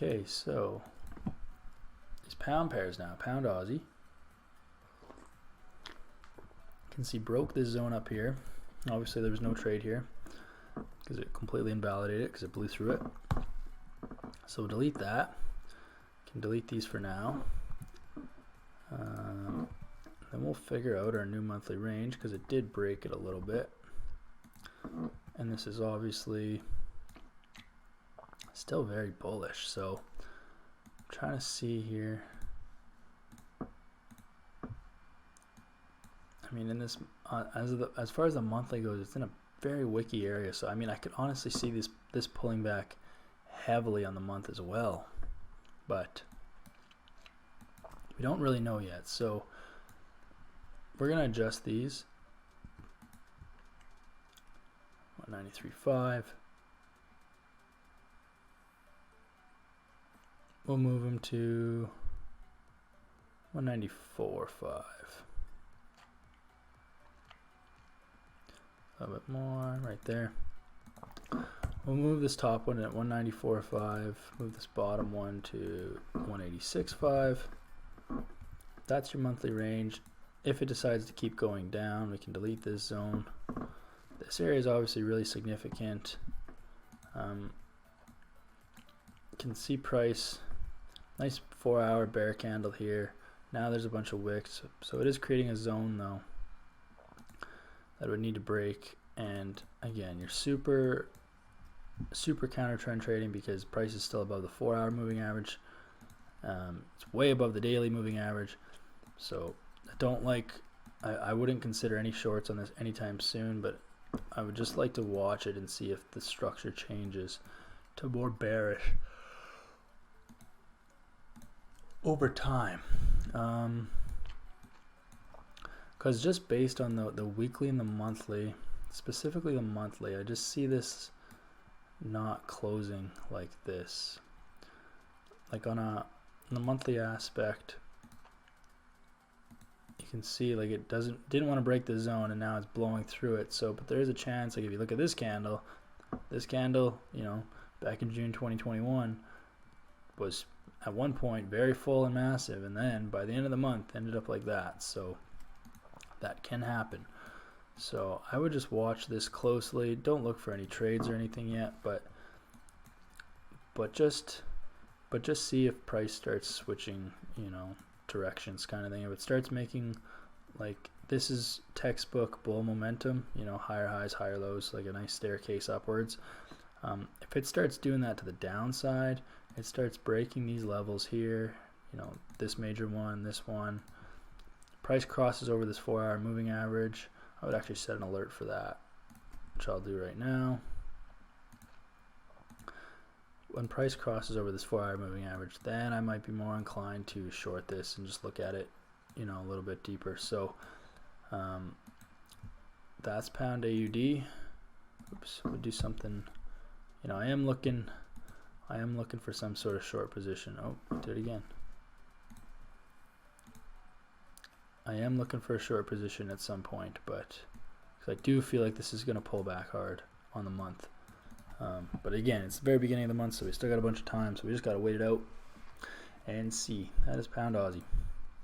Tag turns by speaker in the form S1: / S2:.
S1: Okay, so these pound pairs now. Pound Aussie. You can see broke this zone up here. Obviously there was no trade here because it completely invalidated it because it blew through it. So delete that. Can delete these for now. Then we'll figure out our new monthly range because it did break it a little bit. And this is obviously still very bullish. So I'm trying to see here. I mean, in this as far as the monthly goes, it's in a very wicky area. So I mean, I could honestly see this pulling back heavily on the month as well, but we don't really know yet. So we're gonna adjust these. 193.5. We'll move them to 194.5. A little bit more right there. We'll move this top one at 194.5. Move this bottom one to 186.5. That's your monthly range. If it decides to keep going down, we can delete this zone. This area is obviously really significant. You can see price, nice 4-hour bear candle here. Now there's a bunch of wicks, so it is creating a zone though that would need to break. And again, you're super counter trend trading because price is still above the 4-hour moving average. It's way above the daily moving average. So I wouldn't consider any shorts on this anytime soon, but I would just like to watch it and see if the structure changes to more bearish over time. Because just based on the weekly and the monthly, specifically the monthly, I just see this not closing like this. Like on the monthly aspect, you can see like it didn't want to break the zone, and now it's blowing through it. So, but there is a chance, like if you look at this candle, you know, back in June 2021 was at one point very full and massive, and then by the end of the month ended up like that. So that can happen. So I would just watch this closely. Don't look for any trades or anything yet, but just see if price starts switching, you know, directions kind of thing. If it starts making, like, this is textbook bull momentum, you know, higher highs, higher lows, like a nice staircase upwards. If it starts doing that to the downside, it starts breaking these levels here, you know, this major one, this one, price crosses over this 4-hour moving average, I would actually set an alert for that, which I'll do right now. When price crosses over this 4-hour moving average, then I might be more inclined to short this and just look at it, you know, a little bit deeper. So that's pound AUD. Oops, we'll do something. You know, I am looking for some sort of short position. Oh, did it again. I am looking for a short position at some point, but I do feel like this is going to pull back hard on the month. But again, it's the very beginning of the month, so we still got a bunch of time, so we just got to wait it out and see. That is pound Aussie.